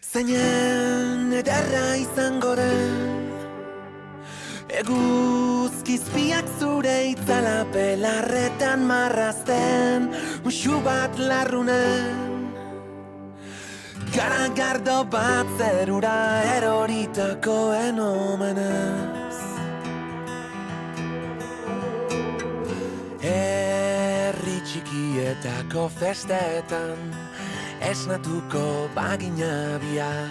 Zeinen ederra izango den Eguzkizpiak zure itzala pelarretan marrazten Muxu bat larrunen Garagardo bat zerura eroritakoen omenez Herri txikietako festetan Esnatuko bagina biak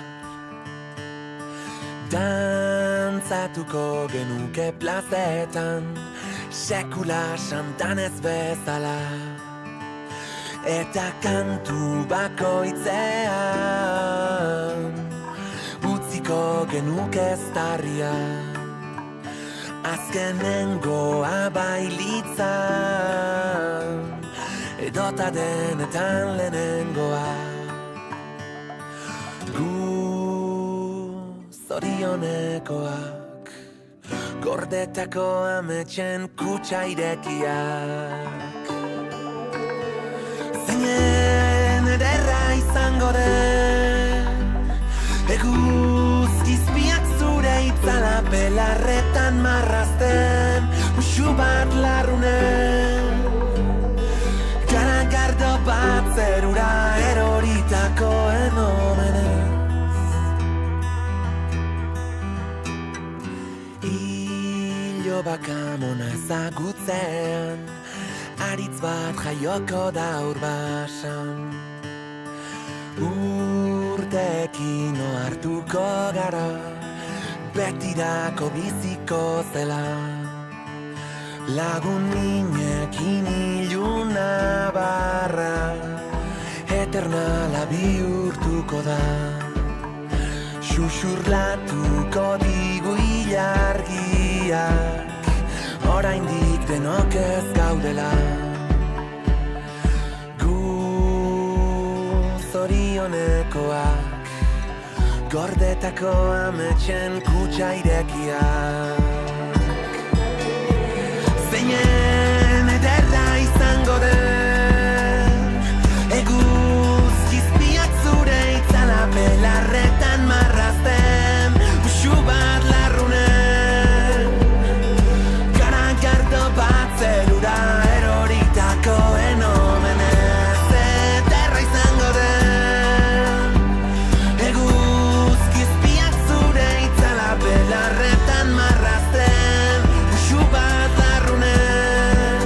Dantzatuko genuke plazetan Sekula santan ez bezala Eta kantu bakoitzean Utziko genuke eztarria Azkenengoa bailitzan Edota denetan lehenengoa Gu zorionekoak Gordetako ametxen kutsa irekiak Zeinen ederra izango den Eguzkizpiak zure itzala pelarretan marrazten Muxu bat larrunen Garagardo bat zerura eroritakoen omenez Ilo bakamona ezagutzean Aritz bat jaioko da urbasan Urteekin ohartuko gara Betirako biziko zela Lagun minekin iluna barra Eternala bihurtuko da Xuxurlatuko digu ilargiak Oraindik denok ez gaudela Gu zorionekoak Gordetako ametxen kutsa irekiak Zeinen ederra izango den Eguzkizpiak zure itzala pelarretan marrazten Muxu bat larrunen Garagardo bat zerura eroritakoen omenez Ederra izango den Eguzkizpiak zure itzala pelarretan marrazten Muxu bat larrunen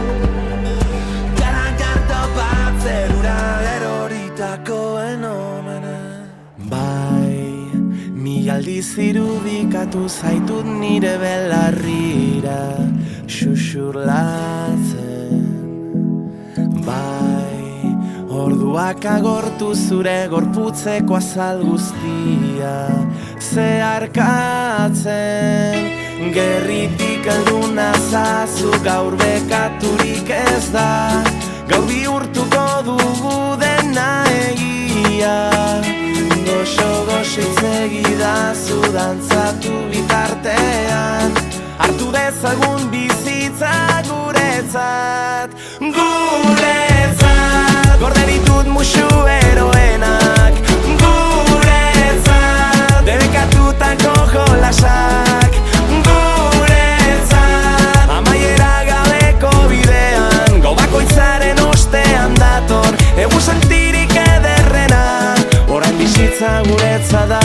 Garagardo bat zerura eroritakoen omenez Bai, mila aldiz irudikatu zaitut nire belarrira Xuxurlatzen Bai, orduak agortu zure gorputzeko azal guztia Zeharkatzen Gerritik elduna zazu gaur bekaturik ez da Gaur bihurtuko dugu dena egia Goxo-goxo itzegidazu dantzatu bitartean Hartu dezagun bizitza guretzat Guretzat Gorde ditut muxu eroenak Guretzat Debekatutako jolasak Guretzat Amaiera gabeko bidean Gau bakoitzaren ostean dator Egu sentirik ederrena Orain bizitza guretza da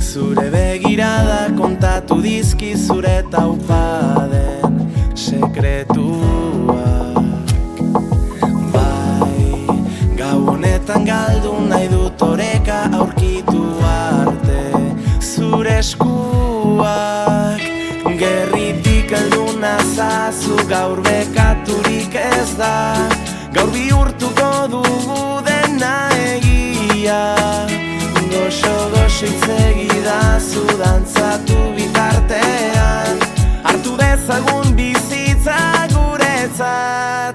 Zure begirada kontatu dizki zure taupaden sekretuak Bai, gau honetan galdu nahi dut oreka aurkitu arte Zure eskuak gerritik elduna zazu gaur bekaturik ez da Gaur bihurtuko dugu dena egia Goxo-goxo itzegidazu dantzatu bitartean Hartu dezagun bizitza guretzat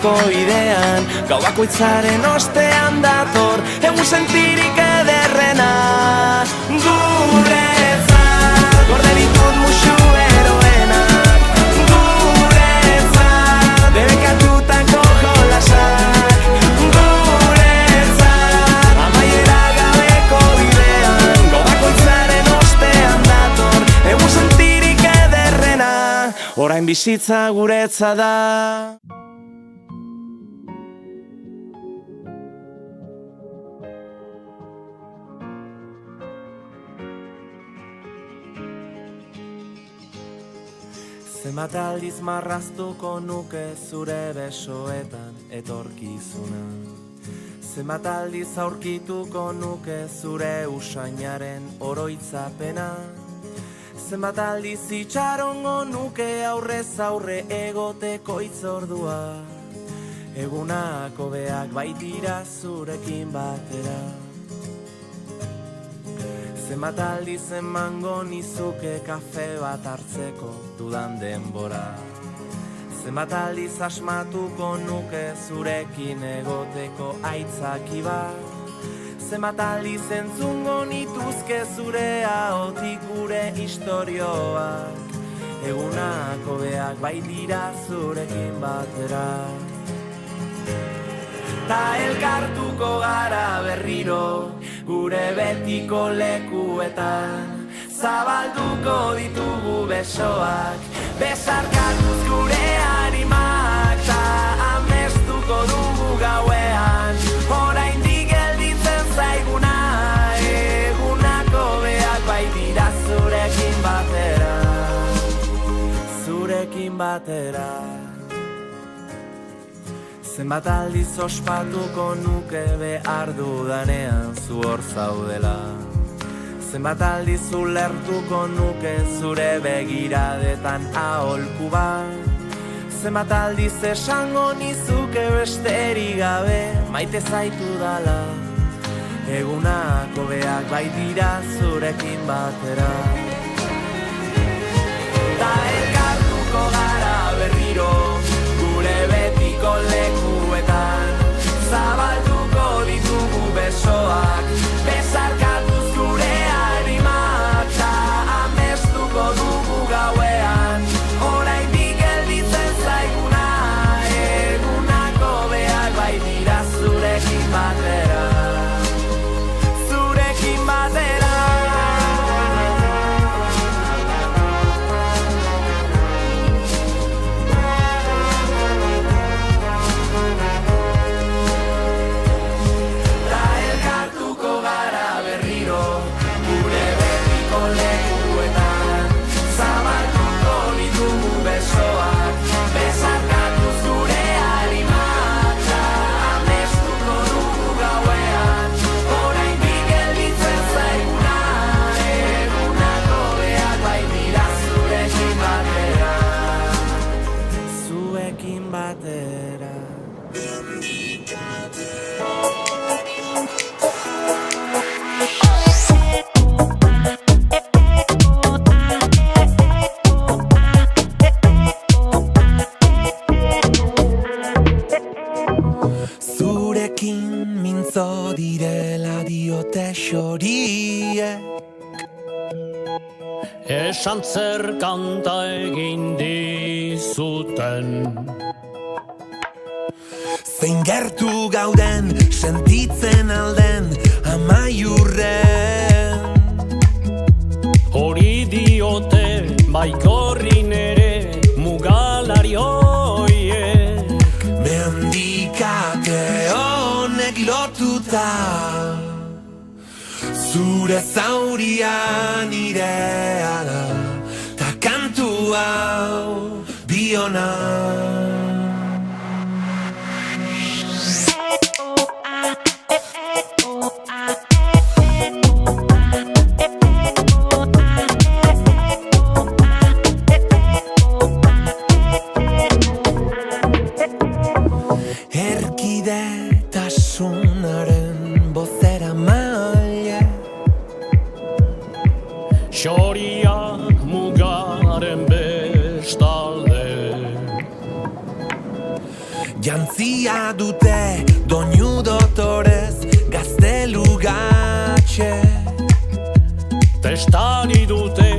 gabeko bidean, gau bakoitzaren ostean dator, egun sentirik ederrena. Guretzat, gorde ditut musu eroenak, guretzat, debekatutako jolasak, guretzat, amaiera gabeko bidean, gau bakoitzaren ostean dator, egun sentirik ederrena, orain bizitza guretza da. Zenbat aldiz marraztuko nuke zure besoetan etorkizuna, zenbat aldiz aurkituko nuke zure usainaren oroitzapena, zenbat aldiz itxarongo nuke aurrez aurre egoteko itzordua, egunak hobeak baitira zurekin batera. Zenbat aldiz emango nizuke kafe bat hartzeko dudan denbora, zenbat aldiz asmatuko nuke zurekin egoteko aitzaki bat, zenbat aldiz entzungo nituzke zure ahotik gure istorioak, egunak hobeak baitira zurekin batera. Ta elkartuko gara berriro gure betiko lekuetan, zabalduko ditugu besoak, besarkatuz gure animak, ta amestuko dugu gauean, oraindik gelditzen zaiguna, egunako beak baitira zurekin batera, zurekin batera. Zenbat aldiz ospatuko nuke behar dudanean zu hor zaudela, zenbat aldiz ulertuko nuke zure begiradetan aholku bat, zenbat aldiz esango nizuke besterik gabe maite zaitu dala, egunak hobeak baitira zurekin batera. Ta elkartuko gara berriro gure betiko lekuetan, zabalduko ditugu besoak, besarkatuz gure animak, ta amestuko dugu gauean, oraindik gelditzen zaiguna, egunako beak baitira zurekin batera, zurekin batera. Esan zer kanta egin dizuten, zein gertu gauden sentitzen alden amaiurren, hori diote baikorrin ere mugalari hoiek, mendikate honek lotuta, zure zaurian irea da, ta kantu hau biona. Erkidetasunaren bozera maile, xoriak mugaren bestalde, Handia dute doinu dotorez gaztelu gatxe. Testani dute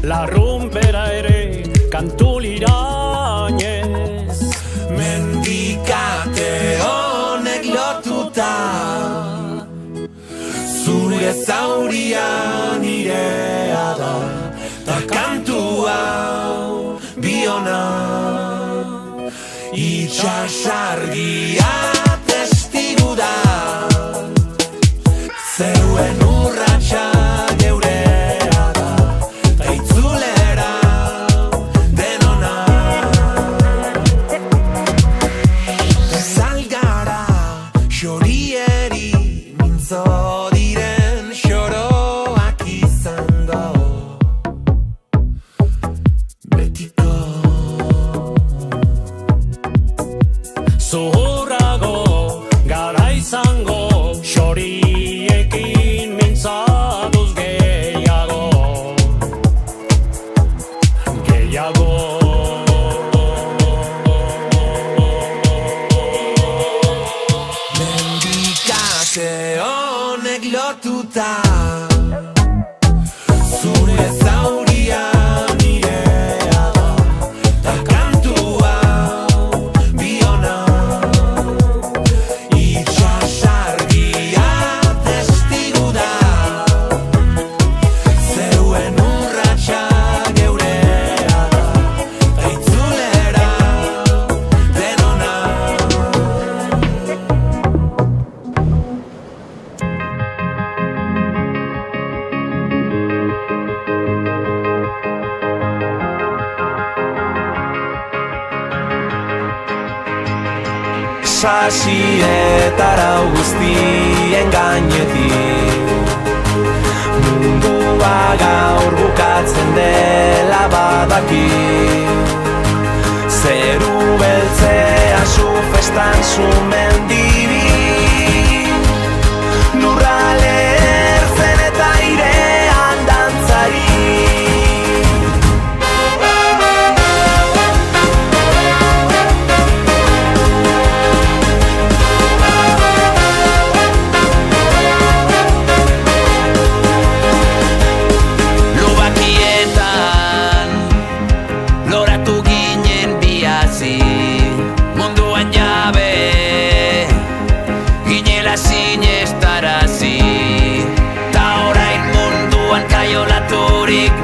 larrumpera ere kantu lirainez. Mendikate honek lotuta zure zauria nirea da, ta kantu hau biona itxasargia testigu da, zeuen urratxa geurea da, ta itzulera denona. Zalgara xorieri mintzo diren xoroak izango betiko. Zuhurrago gara izango xoriekin mintzatuz gehiago. Mendikate honek lotuta zure zauria nirea da, ta kantu hau biona itxasargia testigu da, zeuen urratxa geurea da, ta itzulera denona. Sasietara guztien gainetik mundua gaur bukatzen dela badaki, zeru beltzea zu festan zu mendibi, lurrale ertzen eta airean dantzari.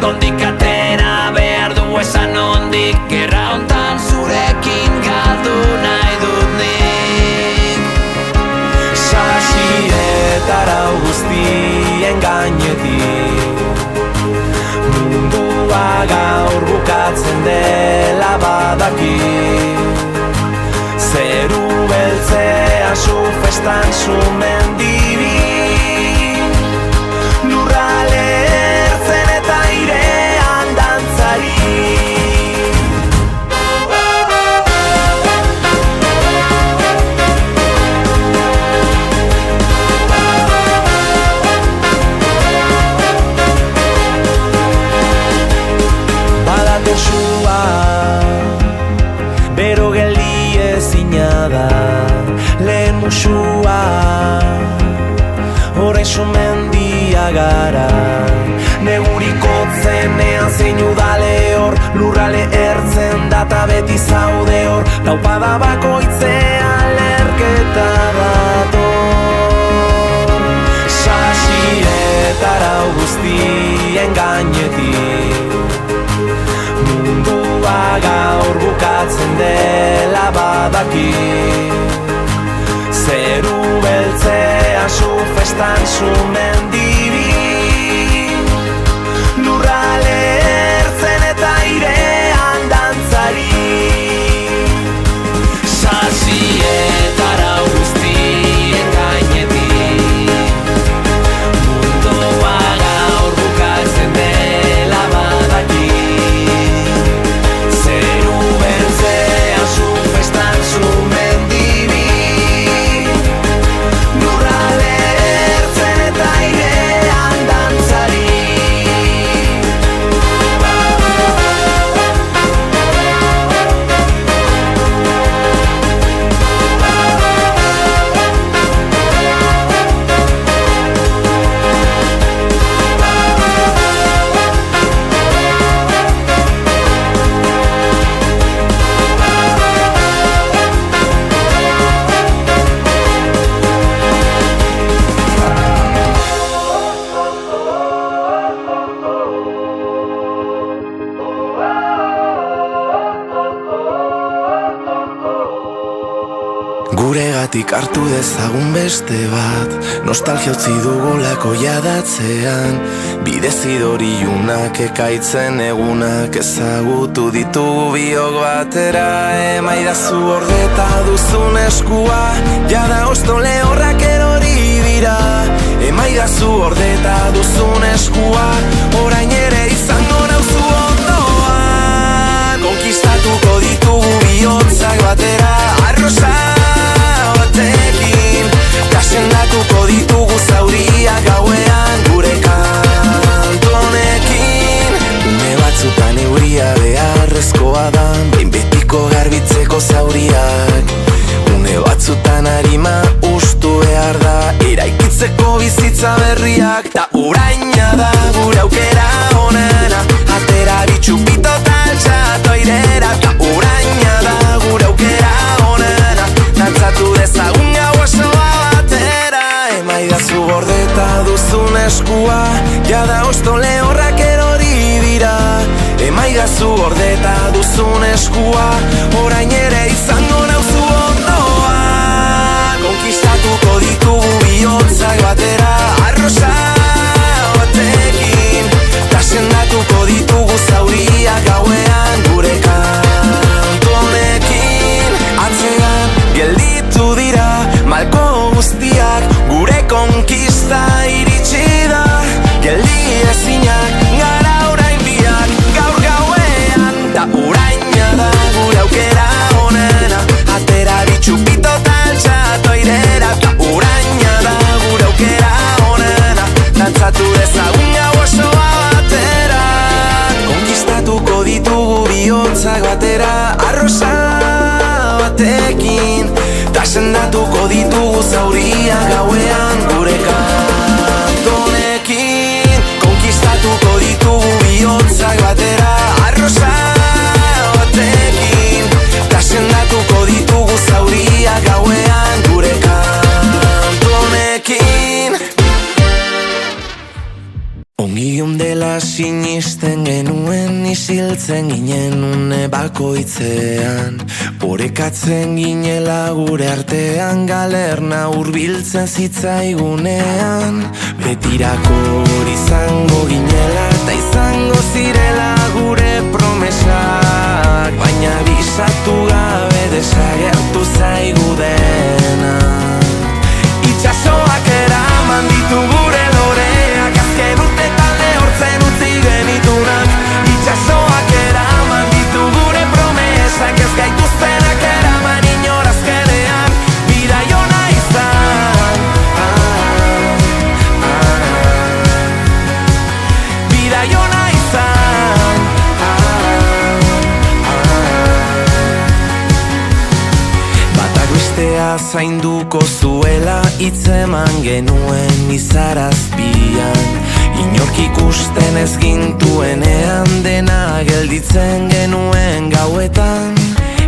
Nondik atera behar du esan nondik, gerra hontan zurekin galdu nahi dut nik. Sasietara guztien gainetik mundua gaur bukatzen dela badaki, zeru beltzea zu festan zu mendibi, lurrale ertzen eta airean dantzari. Badate sua bero geldi ezina da, lehen musua orain sumendia gara, neguriko zenean zein udale hor, lurrale ertzen data beti zaude hor, taupada bakoitzean lerketa dator. Sasietara guztien gainetik mundua gaur bukatzen dela badaki, zeru beltzea zu festan zu mendibi, lurrale ertzen eta airean dantzari. Sasietara guztien gainetik mundua gaur bukatzen dela badaki, zeru beltzea zu festan zu mendibi, lurrale ertzen eta Aurretik hartu dezagun beste bat, nostalgia utzi dugulako jadatzean. Bidezidori junak ekaitzen egunak ezagutu ditugu biok batera. Emaidazu ordeta duzun eskua, jada osto lehorrak erori dira. Emaidazu ordeta duzun eskua, orain ere izango nauzu ondoan. Konkistatuko ditugu bihotzak batera, arrosa batekin. Kasendatuko ditugu zauriak gauean gure kantu honekin. Une batzutan euria beharrezkoa da, behin betiko garbitzeko zauriak. Une batzutan harima ustu behar da, eraikitzeko bizitza berriak. Ta uraina da gure aukera onena, atera bitxupito taltxatu airera. Ta uraina da gure aukera onena, dantzatu dezagun gau osoa batera. Emaidazu gordeta duzun eskua, jada osto lehorrak erori dira. Emaidazu gordeta duzun eskua, orain ere izango nauzu ondoan. Konkistatuko ditugu bihotzak batera, arrosa batekin. Kasendatuko ditugu zauriak gauean gure kantu honekin. Atzean gelditu dira malko guztiak, gure konkista iritsi da. Geldi ezinak gara orain biak, gaur gauean. Ta uraina da gure aukera onena, atera bitxupito taltxatu airera. Ta uraina da gure aukera onena, dantzatu dezagun gau osoa batera. Konkistatuko ditugu bihotzak batera, arrosa batekin. Tasendatuko ditugu zauriak gauean gure kantu honekin. Konkistatuko ditugu bihotzak batera, arrosa batekin. Tasendatuko ditugu zauriak gauean gure kantu honekin. Ongi dela sinisten genuen, isiltzen ginen une bakoitzean. Orekatzen ginela gure artean, galerna hurbiltzen zitzaigunean. Betirako hori izango ginela, eta izango zirela gure promesak. Baina bisatu gabe desagertu zaigu dena. Itxasoak eraman ditu gure loreak, azken urtetan lehortzen utzi genitunak. Itxasoak eraman ditu gure promesak, ez gaituztenak eraman inorazkenean. Bidai ona izan, bidai ona izan. Batak bestea zainduko zuela hitzeman genuen izarazpian. Inork ikusten ez gintuenean, dena gelditzen genuen gauetan.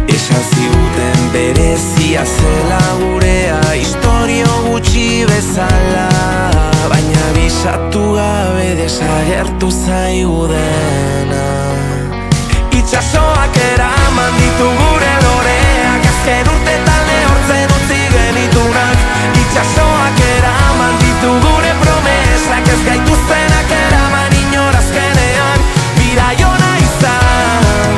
Esan ziguten berezia zela gurea, istorio gutxi bezala. Baina bisatu gabe desagertu zaigu dena. Itxasoak eraman ditu gure loreak, azken urtetan lehortzen utzi genitunak. Itxasoak eraman ditu gure promesak, ez gaituztenak eraman inorazkenean. Bidai ona izan,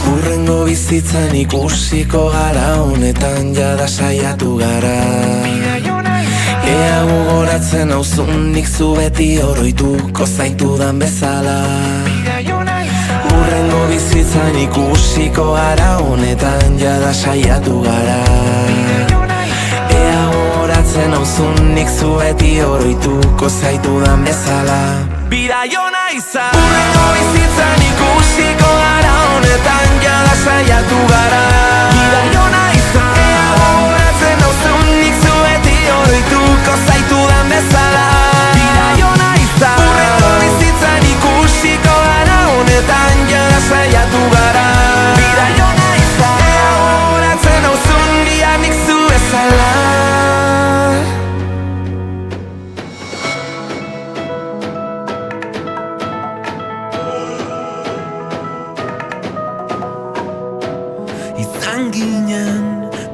hurrengo bizitzan ikusiko gara, honetan jada saiatu gara. Ea gogoratzen hauzun nik zu beti oroituko zaitudan bezala. Hurrengo bizitzan ikusiko gara, honetan jada saiatu gara. Ea gogoratzen hauzun nik zu beti oroituko zaitudan bezala. Bidai ona izan, hurrengo bizitzan ikusiko gara, honetan jada saiatu gara. Bidai ona izan, ea gogoratzen hauzun nik zu beti oroituko zaitudan bezala. Bidai ona izan, hurrengo bizitzan ikusiko gara, honetan jada saiatu gara. Bidai ona izan, ea gogoratzen hauzun dia nik zu bezala.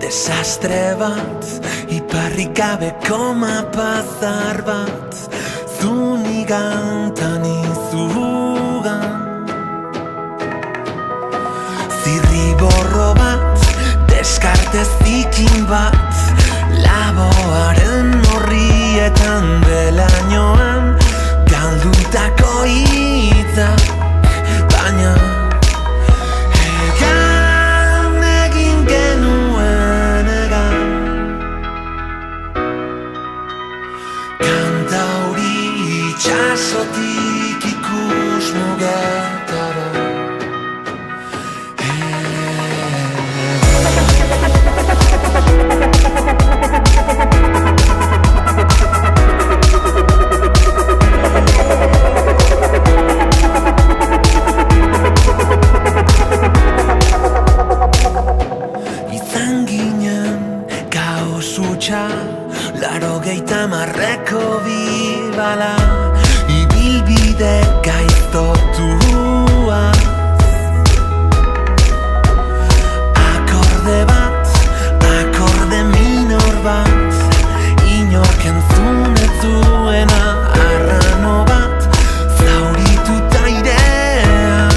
Desastre bat, iparrik gabeko mapazar bat, zunigantan izugan. Zirriborro bat, deskarte zikin bat, laboaren horrietan belainoan, galdutako hitzak, baina egan egin genuen egan. Kanta hori itxasotik ikus mugetara. Laurogeita hamarreko bibala, ibilbide gaiztotua. Akorde bat, akorde minor bat, inork entzun ez zuena. Arrano bat, zaurituta airean,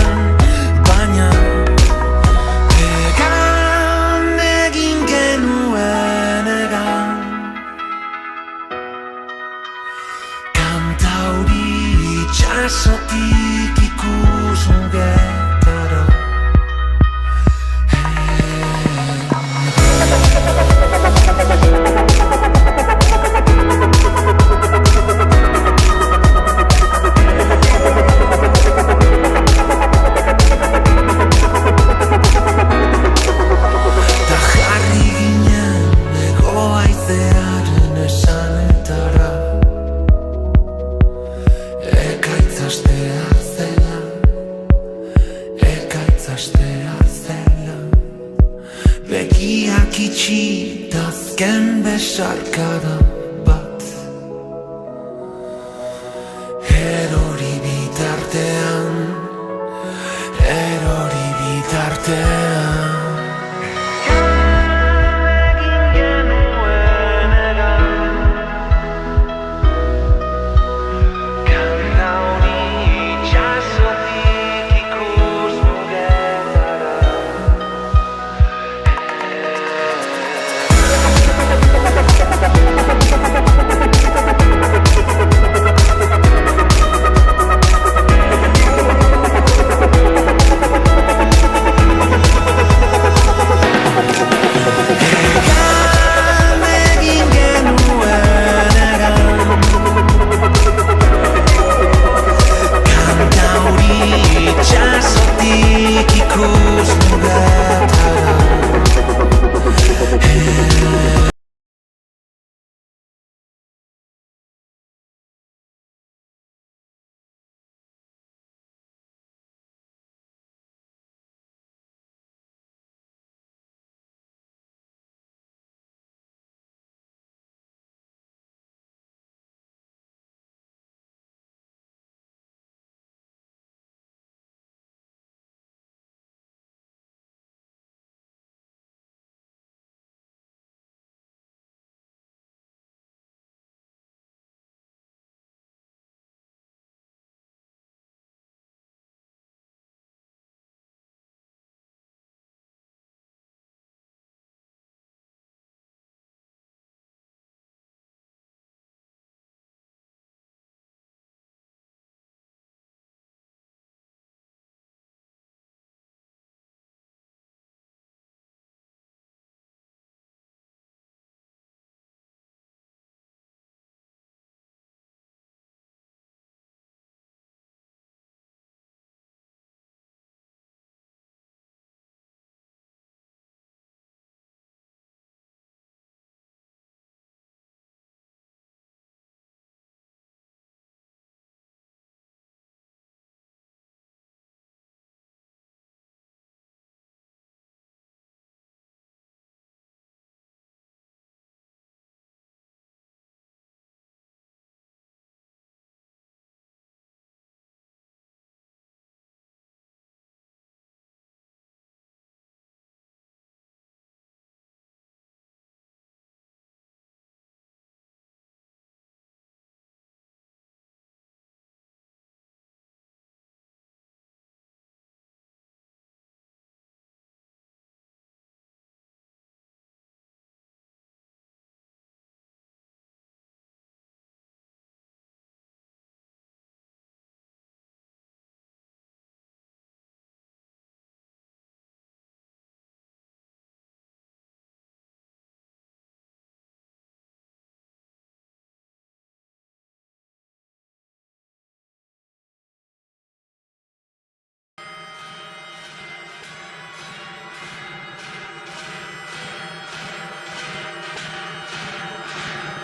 baina egan egin genuen egan. Kanta hori itxasotik ikus mugetara. Ta jarri ginen ego haizearen esanetara. Ekaitz astea zela, begiak itxi dazken besarkada bat. Erori bitartean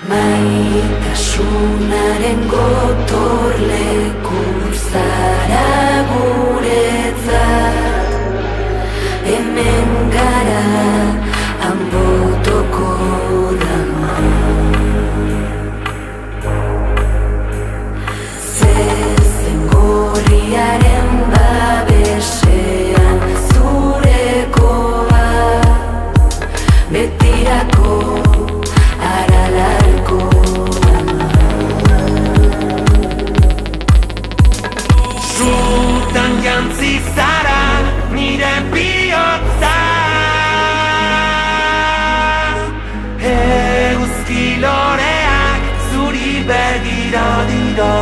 Maitasunaren gotorleku zara guretzat. Hemen gara Anbotoko dama. Zezen gorriaren babesean zurekoa, betirako aralarko ama. Zutan jantzi zara nire bihotza, eguzki loreak zuri begira dira.